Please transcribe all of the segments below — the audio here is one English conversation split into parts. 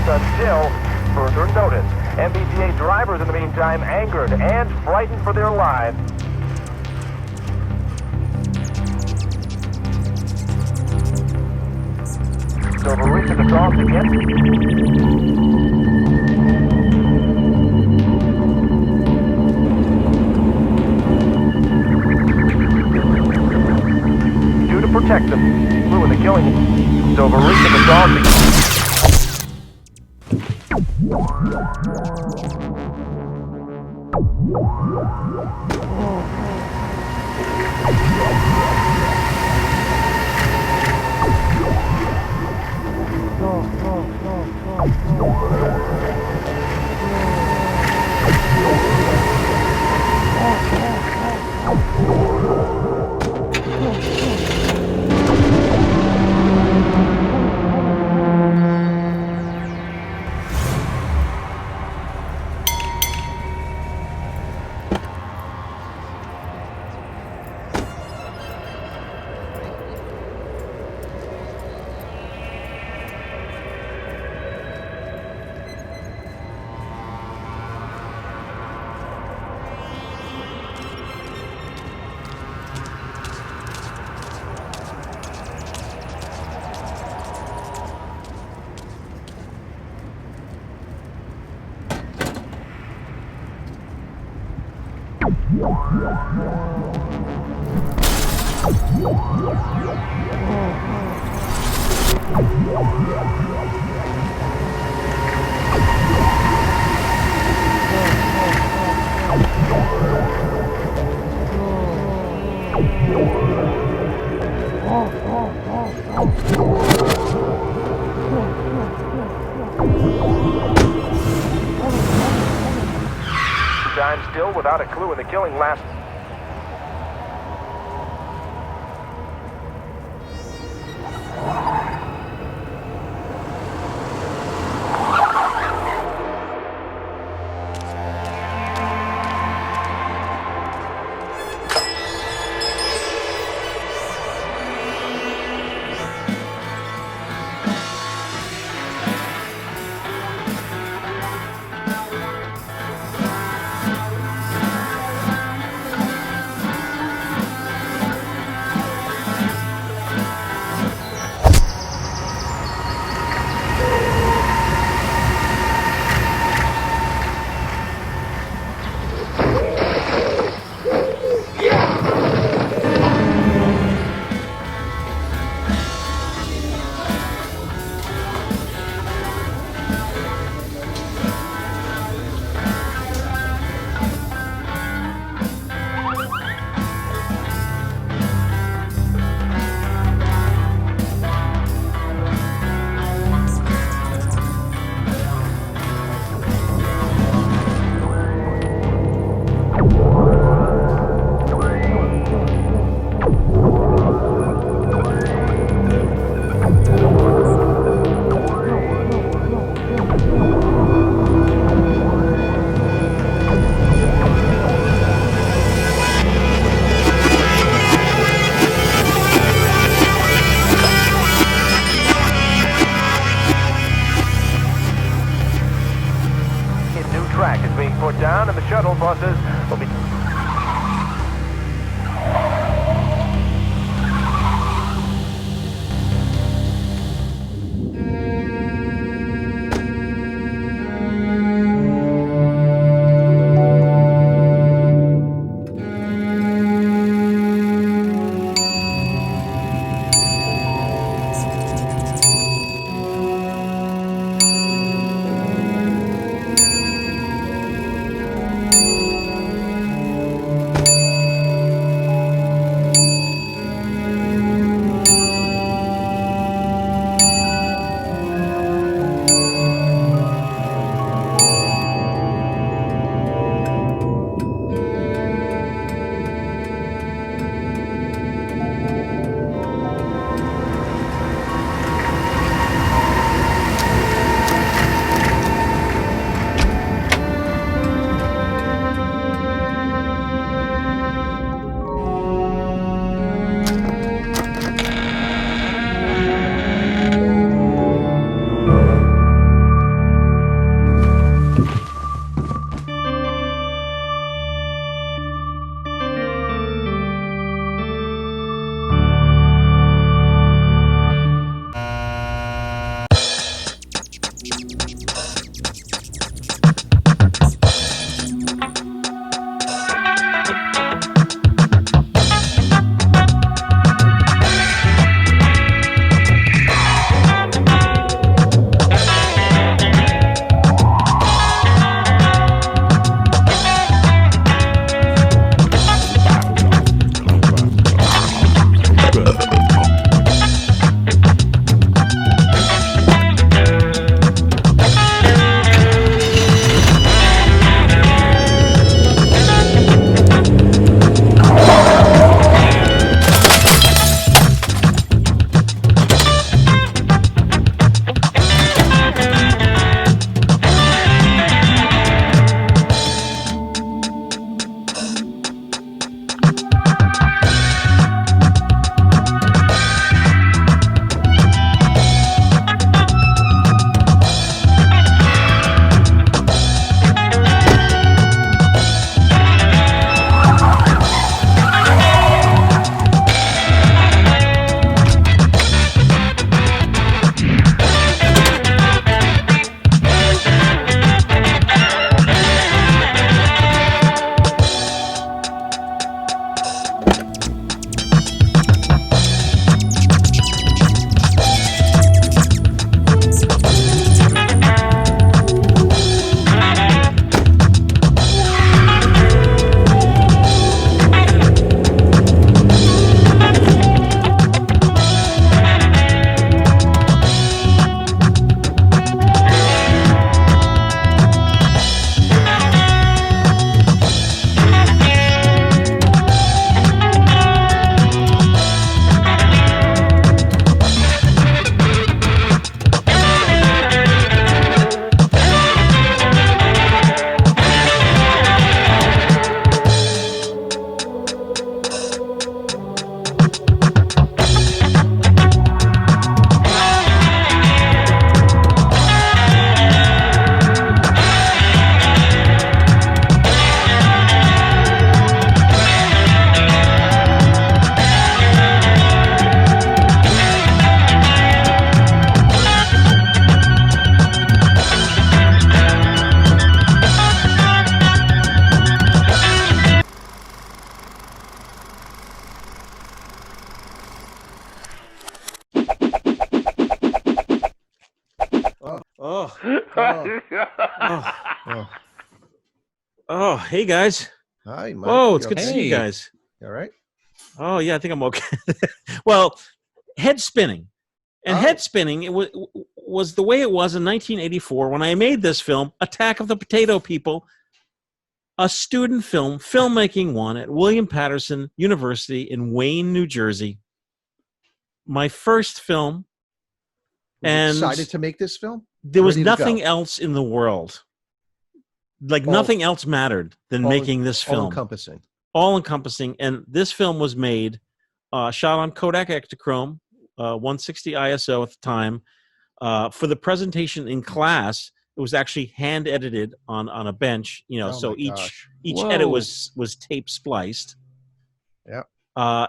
until further notice. MBTA drivers, in the meantime, angered and frightened for their lives. So the recent assault again. Due to protect them, flew in the killing. So the recent assault again. Time still without a clue in the killing last. Put down and the shuttle buses will be... Oh. Oh. Oh. Oh. Oh, hey guys. Hi, Mike. Whoa, it's You good to okay? see you guys. All right. Oh, yeah, I think I'm okay. Well, head spinning. And head spinning it was the way it was in 1984 when I made this film, Attack of the Potato People, a student film, filmmaking one at William Patterson University in Wayne, New Jersey. My first film. Were you And excited to make this film? there was Ready to nothing go? else in the world. Like All- nothing else mattered than all making this film. All-encompassing. All-encompassing. And this film was made, shot on Kodak Ektachrome, 160 ISO at the time. For the presentation in class, it was actually hand edited on a bench, Oh so my each gosh. edit was tape spliced. Yeah.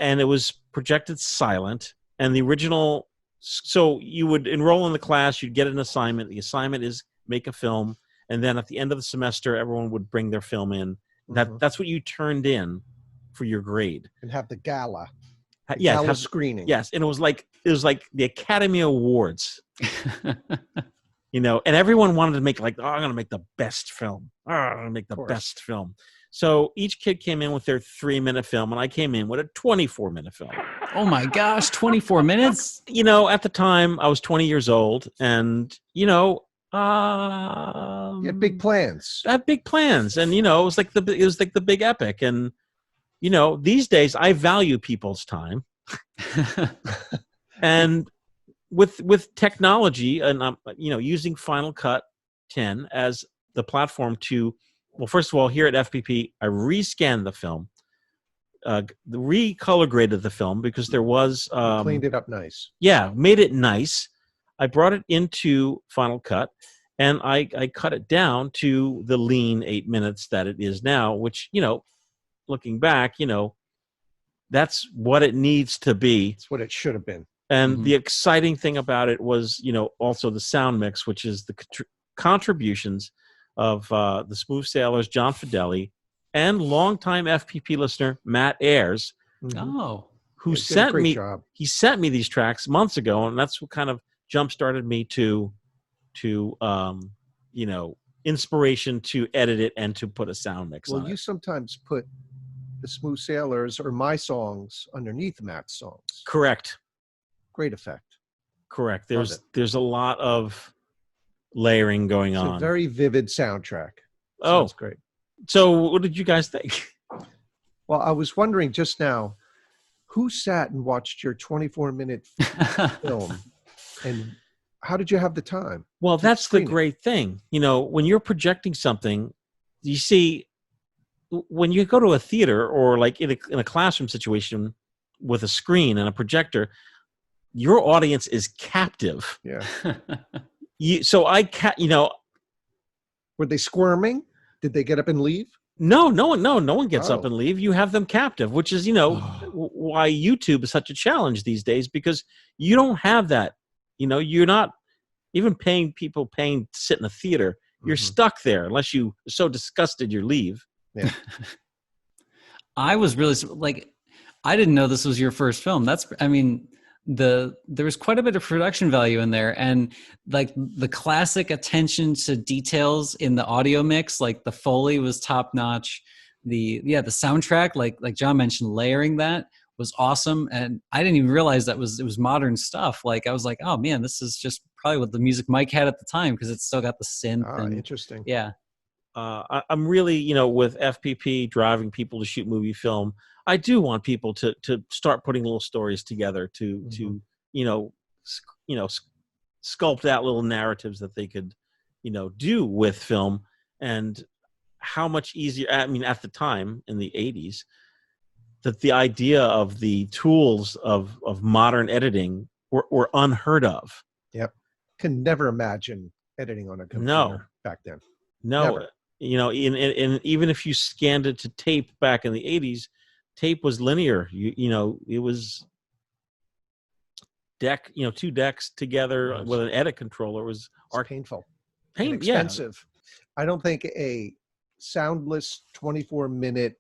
And it was projected silent. And the original, so you would enroll in the class, you'd get an assignment. The assignment is make a film, and then at the end of the semester, everyone would bring their film in. That's what you turned in for your grade. And have the gala. Yes, Gala screening. Yes, and it was like the Academy Awards. And everyone wanted to make I'm going to make the best film. I'm going to make the best film. So each kid came in with their 3-minute film, and I came in with a 24-minute film. Oh my gosh, 24 minutes? At the time, I was 20 years old, and, you had big plans. I had big plans, and, it was like the big epic. And, these days, I value people's time. And with technology and using Final Cut 10 as the platform to, well, first of all, here at FPP, I rescanned the film, recolor graded the film because there was Cleaned it up nice. Yeah, made it nice. I brought it into Final Cut, and I cut it down to the lean 8 minutes that it is now, which looking back, that's what it needs to be. It's what it should have been. And the exciting thing about it was, also the sound mix, which is the contributions of the Smooth Sailors, John Fedele, and longtime FPP listener Matt Ayers, who sent me these tracks months ago, and that's what kind of jump-started me to inspiration to edit it and to put a sound mix on it. Well, you sometimes put the Smooth Sailors or my songs underneath Matt's songs. Correct. Great effect. Correct. There's a lot of layering going on. It's a very vivid soundtrack. Sounds great. So what did you guys think? Well, I was wondering just now, who sat and watched your 24-minute film, and how did you have the time? Well, that's the great thing. When you're projecting something, you see, when you go to a theater or like in a classroom situation with a screen and a projector, your audience is captive. Yeah. Were they squirming? Did they get up and leave? No one gets up and leave. You have them captive, which is, why YouTube is such a challenge these days, because you don't have that. You're not even paying to sit in a theater. You're stuck there unless you are so disgusted you leave. Yeah. I was really I didn't know this was your first film. There was quite a bit of production value in there, and like the classic attention to details in the audio mix, like the Foley was top notch. The soundtrack, like John mentioned, layering that was awesome, and I didn't even realize it was modern stuff. Like I was like, oh man, this is just probably what the music Mike had at the time, because it's still got the synth. Interesting. Yeah. I'm really, with FPP driving people to shoot movie film, I do want people to start putting little stories together to sculpt out little narratives that they could, do with film. And how much easier, at the time in the 80s, that the idea of the tools of modern editing were unheard of. Yep. Can never imagine editing on a computer back then. No. Never. And even if you scanned it to tape back in the 80s, tape was linear. It was two decks together with an edit controller. It was painful. Expensive. Yeah. I don't think a soundless 24-minute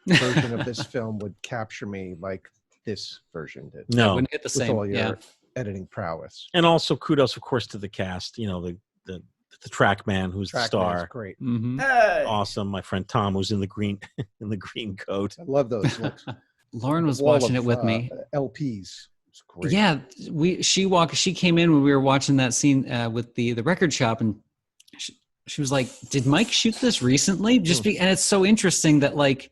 version of this film would capture me like this version did. No. It wouldn't hit the same. With all your editing prowess. And also kudos, of course, to the cast. The the track man who's the Trackman's star. great. Mm-hmm. Awesome. My friend Tom, who's in the green coat. I love those looks. Lauren was Wall watching of, it with me. LPs. It's great. Yeah, she came in when we were watching that scene with the record shop, and she was like, "Did Mike shoot this recently?" And it's so interesting that like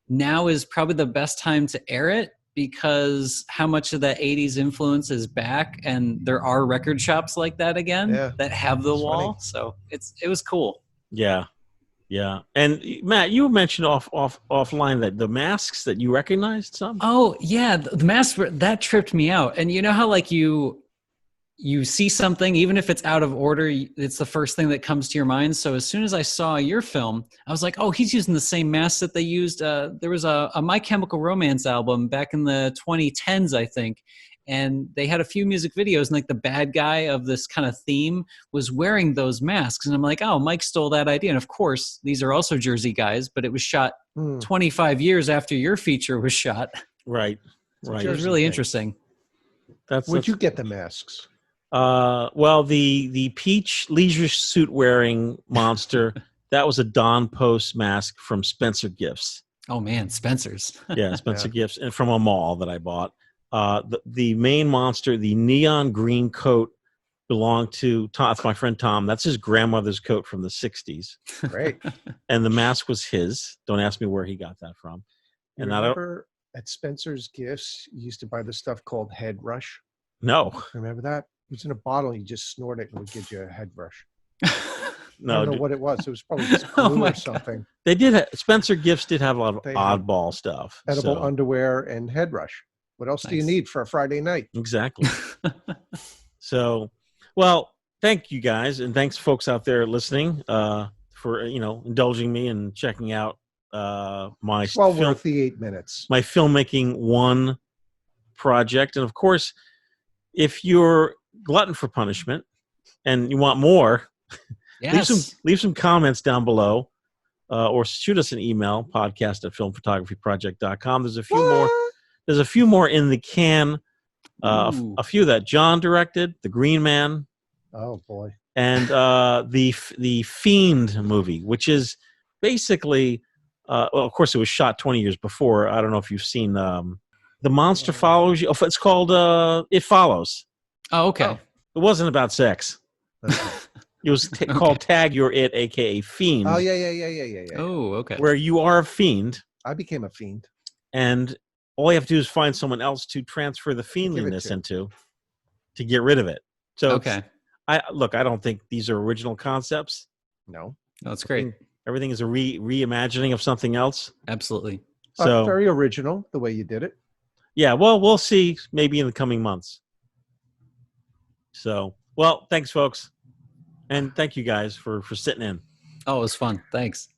now is probably the best time to air it because how much of that 80s influence is back, and there are record shops like that again that have the It's wall. funny. So it was cool. Yeah. Yeah. And Matt, you mentioned offline that the masks that you recognized some? Oh yeah, the masks that tripped me out. And you know how like you see something, even if it's out of order, it's the first thing that comes to your mind. So as soon as I saw your film, I was like, oh, he's using the same mask that they used. There was a My Chemical Romance album back in the 2010s, I think. And they had a few music videos, and like the bad guy of this kind of theme was wearing those masks. And I'm like, oh, Mike stole that idea. And of course, these are also Jersey guys, but it was shot 25 years after your feature was shot. Right. Right. It was really interesting. Where'd you get the masks? Well, the peach leisure suit wearing monster, that was a Don Post mask from Spencer Gifts. Oh man, Spencer's. Yeah, Spencer Gifts, and from a mall that I bought. The main monster, the neon green coat, belonged to Tom. That's my friend Tom. That's his grandmother's coat from the 60s. Great. And the mask was his. Don't ask me where he got that from. You And remember at Spencer's Gifts, you used to buy this stuff called Head Rush? No. Remember that? It was in a bottle. You just snort it and it would give you a head rush. No, I don't know what it was. It was probably just glue or something. They did. Spencer Gifts did have a lot of They oddball stuff. Edible underwear and head rush. What else do you need for a Friday night? Exactly. So, well, thank you guys, and thanks folks out there listening for indulging me and checking out my worth the 8 minutes. My filmmaking one project, and of course, if you're glutton for punishment and you want more, leave some comments down below, or shoot us an email, podcast@filmphotographyproject.com. There's a few more in the can. A few that John directed, The Green Man. Oh boy. And the Fiend movie, which is basically, well, of course, it was shot 20 years before. I don't know if you've seen The Monster Follows You. Oh, it's called It Follows. Oh, okay. It wasn't about sex. It was called Tag Your It, a.k.a. Fiend. Oh, yeah. Oh, okay. Where you are a fiend. I became a fiend. And all you have to do is find someone else to transfer the fiendliness into to get rid of it. So I don't think these are original concepts. No. That's great. Everything is a reimagining of something else. Absolutely. So very original the way you did it. Yeah, well, we'll see maybe in the coming months. So, well, thanks, folks. And thank you guys for sitting in. Oh, it was fun. Thanks.